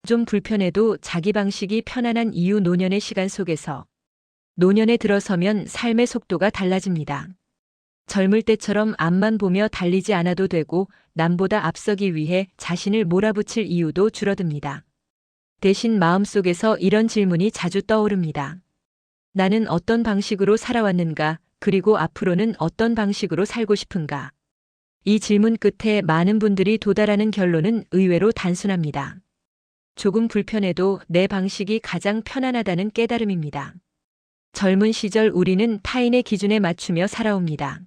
좀 불편해도 자기 방식이 편안한 이유 노년의 시간 속에서 노년에 들어서면 삶의 속도가 달라집니다. 젊을 때처럼 앞만 보며 달리지 않아도 되고 남보다 앞서기 위해 자신을 몰아붙일 이유도 줄어듭니다. 대신 마음속에서 이런 질문이 자주 떠오릅니다. 나는 어떤 방식으로 살아왔는가, 그리고 앞으로는 어떤 방식으로 살고 싶은가? 이 질문 끝에 많은 분들이 도달하는 결론은 의외로 단순합니다. 조금 불편해도 내 방식이 가장 편안하다는 깨달음입니다. 젊은 시절 우리는 타인의 기준에 맞추며 살아옵니다.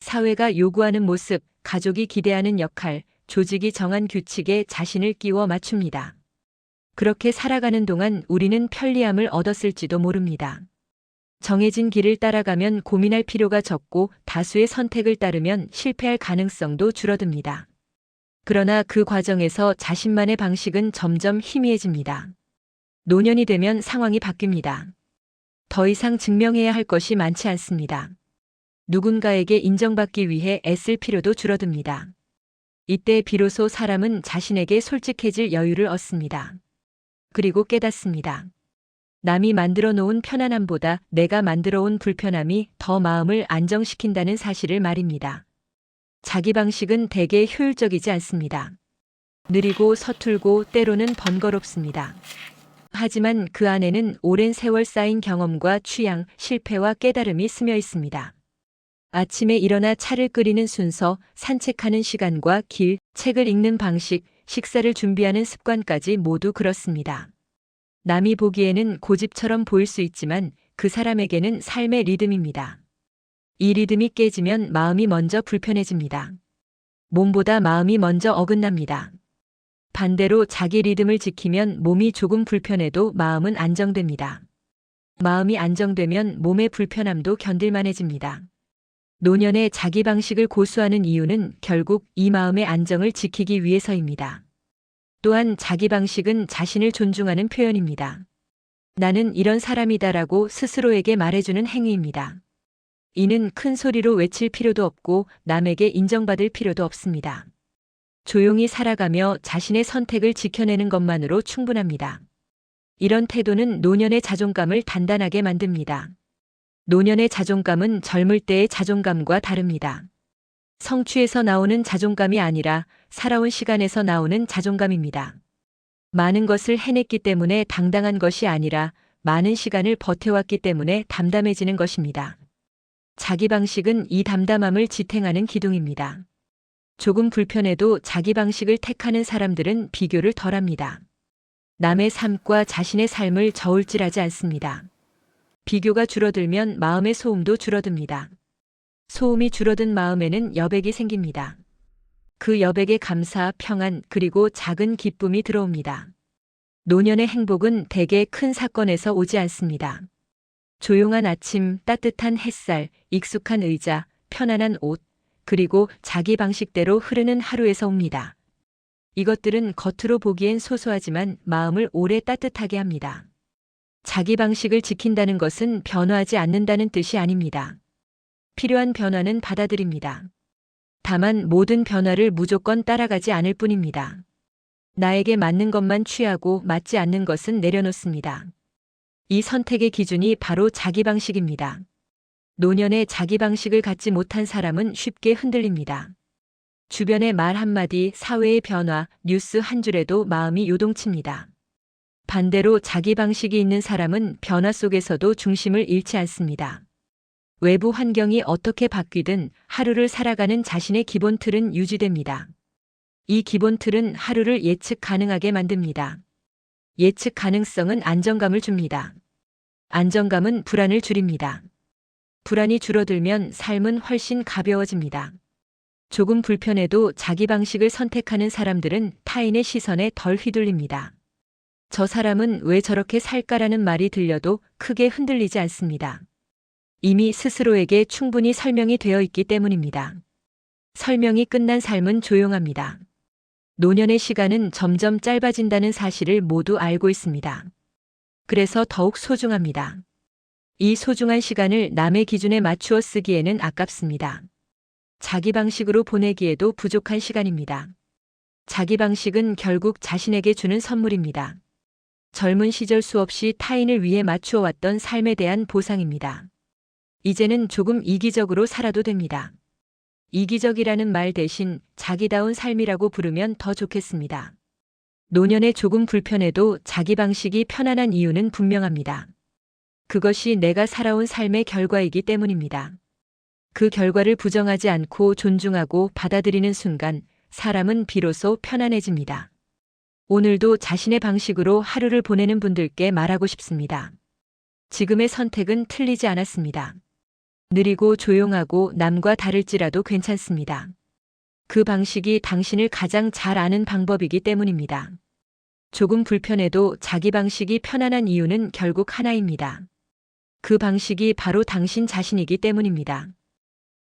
사회가 요구하는 모습, 가족이 기대하는 역할, 조직이 정한 규칙에 자신을 끼워 맞춥니다. 그렇게 살아가는 동안 우리는 편리함을 얻었을지도 모릅니다. 정해진 길을 따라가면 고민할 필요가 적고 다수의 선택을 따르면 실패할 가능성도 줄어듭니다. 그러나 그 과정에서 자신만의 방식은 점점 희미해집니다. 노년이 되면 상황이 바뀝니다. 더 이상 증명해야 할 것이 많지 않습니다. 누군가에게 인정받기 위해 애쓸 필요도 줄어듭니다. 이때 비로소 사람은 자신에게 솔직해질 여유를 얻습니다. 그리고 깨닫습니다. 남이 만들어 놓은 편안함보다 내가 만들어 온 불편함이 더 마음을 안정시킨다는 사실을 말입니다. 자기 방식은 대개 효율적이지 않습니다. 느리고 서툴고 때로는 번거롭습니다. 하지만 그 안에는 오랜 세월 쌓인 경험과 취향, 실패와 깨달음이 스며 있습니다. 아침에 일어나 차를 끓이는 순서, 산책하는 시간과 길, 책을 읽는 방식, 식사를 준비하는 습관까지 모두 그렇습니다. 남이 보기에는 고집처럼 보일 수 있지만 그 사람에게는 삶의 리듬입니다. 이 리듬이 깨지면 마음이 먼저 불편해집니다. 몸보다 마음이 먼저 어긋납니다. 반대로 자기 리듬을 지키면 몸이 조금 불편해도 마음은 안정됩니다. 마음이 안정되면 몸의 불편함도 견딜만해집니다. 노년에 자기 방식을 고수하는 이유는 결국 이 마음의 안정을 지키기 위해서입니다. 또한 자기 방식은 자신을 존중하는 표현입니다. 나는 이런 사람이다라고 스스로에게 말해주는 행위입니다. 이는 큰 소리로 외칠 필요도 없고 남에게 인정받을 필요도 없습니다. 조용히 살아가며 자신의 선택을 지켜내는 것만으로 충분합니다. 이런 태도는 노년의 자존감을 단단하게 만듭니다. 노년의 자존감은 젊을 때의 자존감과 다릅니다. 성취에서 나오는 자존감이 아니라 살아온 시간에서 나오는 자존감입니다. 많은 것을 해냈기 때문에 당당한 것이 아니라 많은 시간을 버텨왔기 때문에 담담해지는 것입니다. 자기 방식은 이 담담함을 지탱하는 기둥입니다. 조금 불편해도 자기 방식을 택하는 사람들은 비교를 덜합니다. 남의 삶과 자신의 삶을 저울질하지 않습니다. 비교가 줄어들면 마음의 소음도 줄어듭니다. 소음이 줄어든 마음에는 여백이 생깁니다. 그 여백에 감사, 평안, 그리고 작은 기쁨이 들어옵니다. 노년의 행복은 대개 큰 사건에서 오지 않습니다. 조용한 아침, 따뜻한 햇살, 익숙한 의자, 편안한 옷, 그리고 자기 방식대로 흐르는 하루에서 옵니다. 이것들은 겉으로 보기엔 소소하지만 마음을 오래 따뜻하게 합니다. 자기 방식을 지킨다는 것은 변화하지 않는다는 뜻이 아닙니다. 필요한 변화는 받아들입니다. 다만 모든 변화를 무조건 따라가지 않을 뿐입니다. 나에게 맞는 것만 취하고 맞지 않는 것은 내려놓습니다. 이 선택의 기준이 바로 자기 방식입니다. 노년에 자기 방식을 갖지 못한 사람은 쉽게 흔들립니다. 주변의 말 한마디, 사회의 변화, 뉴스 한 줄에도 마음이 요동칩니다. 반대로 자기 방식이 있는 사람은 변화 속에서도 중심을 잃지 않습니다. 외부 환경이 어떻게 바뀌든 하루를 살아가는 자신의 기본 틀은 유지됩니다. 이 기본 틀은 하루를 예측 가능하게 만듭니다. 예측 가능성은 안정감을 줍니다. 안정감은 불안을 줄입니다. 불안이 줄어들면 삶은 훨씬 가벼워집니다. 조금 불편해도 자기 방식을 선택하는 사람들은 타인의 시선에 덜 휘둘립니다. 저 사람은 왜 저렇게 살까라는 말이 들려도 크게 흔들리지 않습니다. 이미 스스로에게 충분히 설명이 되어 있기 때문입니다. 설명이 끝난 삶은 조용합니다. 노년의 시간은 점점 짧아진다는 사실을 모두 알고 있습니다. 그래서 더욱 소중합니다. 이 소중한 시간을 남의 기준에 맞추어 쓰기에는 아깝습니다. 자기 방식으로 보내기에도 부족한 시간입니다. 자기 방식은 결국 자신에게 주는 선물입니다. 젊은 시절 수없이 타인을 위해 맞추어 왔던 삶에 대한 보상입니다. 이제는 조금 이기적으로 살아도 됩니다. 이기적이라는 말 대신 자기다운 삶이라고 부르면 더 좋겠습니다. 노년에 조금 불편해도 자기 방식이 편안한 이유는 분명합니다. 그것이 내가 살아온 삶의 결과이기 때문입니다. 그 결과를 부정하지 않고 존중하고 받아들이는 순간 사람은 비로소 편안해집니다. 오늘도 자신의 방식으로 하루를 보내는 분들께 말하고 싶습니다. 지금의 선택은 틀리지 않았습니다. 느리고 조용하고 남과 다를지라도 괜찮습니다. 그 방식이 당신을 가장 잘 아는 방법이기 때문입니다. 조금 불편해도 자기 방식이 편안한 이유는 결국 하나입니다. 그 방식이 바로 당신 자신이기 때문입니다.